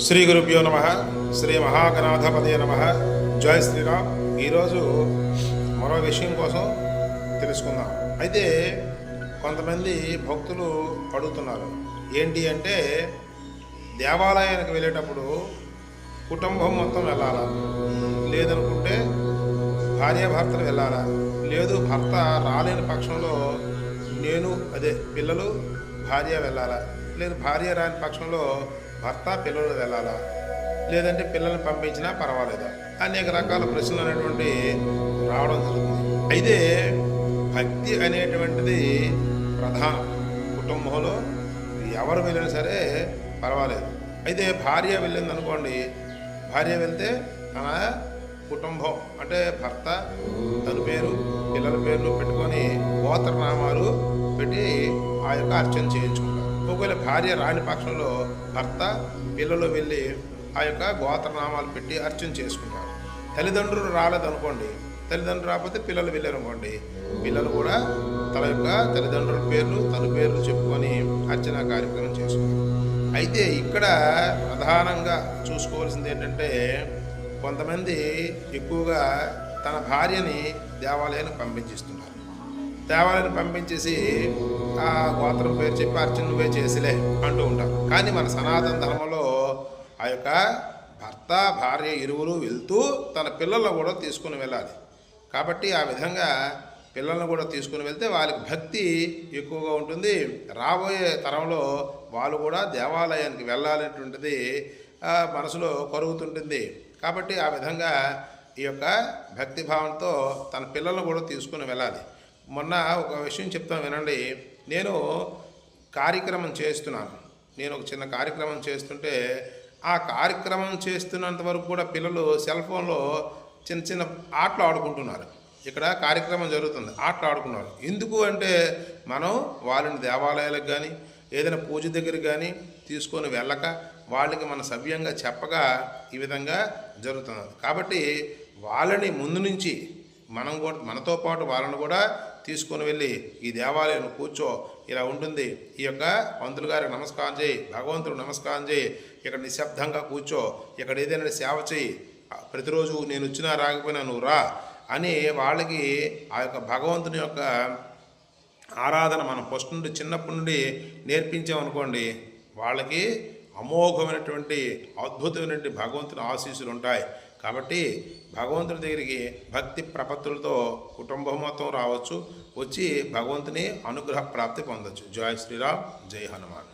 శ్రీ గురుభ్యో నమ. శ్రీ మహాగణాధిపతయే నమ. జై శ్రీరామ్. ఈరోజు మరో విషయం కోసం తెలుసుకుందాం. అయితే కొంతమంది భక్తులు అడుగుతున్నారు, ఏంటి అంటే దేవాలయానికి వెళ్ళేటప్పుడు కుటుంబం మొత్తం వెళ్ళాలా, లేదనుకుంటే భార్యాభర్తలు వెళ్ళాలా, లేదు భర్త రాలేని పక్షంలో పిల్లలు భార్య వెళ్ళాలా, లేదు భార్య రాని పక్షంలో భర్త పిల్లలు వెళ్ళాలా, లేదంటే పిల్లల్ని పంపించినా పర్వాలేదా, అనేక రకాల ప్రశ్నలు అనేటువంటి రావడం జరుగుతుంది. అయితే భక్తి అనేటువంటిది ప్రధానం. కుటుంబంలో ఎవరు వెళ్ళినా సరే పర్వాలేదు. అయితే భార్య వెళ్ళింది అనుకోండి, భార్య వెళ్తే తన కుటుంబం అంటే భర్త తన పేరు పిల్లల పేర్లు పెట్టుకొని గోత్రనామాలు పెట్టి ఆ యొక్క అర్చన చేయించుకుంటారు. ఒకవేళ భార్య రాని పక్షంలో భర్త పిల్లలు వెళ్ళి ఆ యొక్క గోత్రనామాలు పెట్టి అర్చన చేసుకుంటారు. తల్లిదండ్రులు రాలేదనుకోండి, తల్లిదండ్రులు రాకపోతే పిల్లలు వెళ్ళారనుకోండి, పిల్లలు కూడా తన యొక్క తల్లిదండ్రుల పేర్లు తన పేర్లు చెప్పుకొని అర్చన కార్యక్రమం చేసుకుంటారు. అయితే ఇక్కడ ప్రధానంగా చూసుకోవాల్సింది ఏంటంటే, కొంతమంది ఎక్కువగా తన భార్యని దేవాలయానికి పంపించేస్తున్నారు. దేవాలయాన్ని పంపించేసి ఆ గోత్రం పేరు చెప్పి అర్చన నువ్వే చేసిలే అంటూ ఉంటారు. కానీ మన సనాతన ధర్మంలో ఆ యొక్క భర్త భార్య ఇరువురు వెళ్తూ తన పిల్లలను కూడా తీసుకుని వెళ్ళాలి. కాబట్టి ఆ విధంగా పిల్లలను కూడా తీసుకుని వెళ్తే వాళ్ళకి భక్తి ఎక్కువగా ఉంటుంది. రాబోయే తరంలో వాళ్ళు కూడా దేవాలయానికి వెళ్ళాలనేటువంటిది మనసులో కరుగుతుంటుంది. కాబట్టి ఆ విధంగా ఈ యొక్క భక్తి భావంతో తన పిల్లలను కూడా తీసుకుని వెళ్ళాలి. మొన్న ఒక విషయం చెప్తాను వినండి. నేను కార్యక్రమం చేస్తున్నాను. నేను ఒక చిన్న కార్యక్రమం చేస్తుంటే ఆ కార్యక్రమం చేస్తున్నంత వరకు కూడా పిల్లలు సెల్ ఫోన్లో చిన్న చిన్న ఆటలు ఆడుకుంటున్నారు. ఇక్కడ కార్యక్రమం జరుగుతుంది, ఆటలు ఆడుకున్నారు. ఎందుకు అంటే మనం వాళ్ళని దేవాలయాలకు కానీ ఏదైనా పూజ దగ్గరికి కానీ తీసుకొని వెళ్ళక వాళ్ళకి మన సవ్యంగా చెప్పగా ఈ విధంగా జరుగుతుంది. కాబట్టి వాళ్ళని ముందు నుంచి మనం కూడా మనతో పాటు వాళ్ళని కూడా తీసుకొని వెళ్ళి ఈ దేవాలయం కూర్చో, ఇలా ఉంటుంది, ఈ యొక్క పంతులు గారికి నమస్కారం చేయి, భగవంతుడు నమస్కారం చేయి, ఇక్కడ నిశ్శబ్దంగా కూర్చో, ఇక్కడ ఏదైనా సేవ చేయి, ప్రతిరోజు నేను వచ్చినా రాకపోయినా నువ్వు రా అని వాళ్ళకి ఆ యొక్క భగవంతుని యొక్క ఆరాధన మనం ఫస్ట్ నుండి చిన్నప్పటి నుండి నేర్పించామనుకోండి, వాళ్ళకి అమోఘమైనటువంటి అద్భుతమైనటువంటి భగవంతుని ఆశీస్సులు ఉంటాయి. కాబట్టి భగవంతుని దగ్గరికి భక్తి ప్రపత్తులతో కుటుంబం మొత్తం రావచ్చు, వచ్చి భగవంతుని అనుగ్రహ ప్రాప్తి పొందవచ్చు. జై శ్రీరామ్, జై హనుమాన్.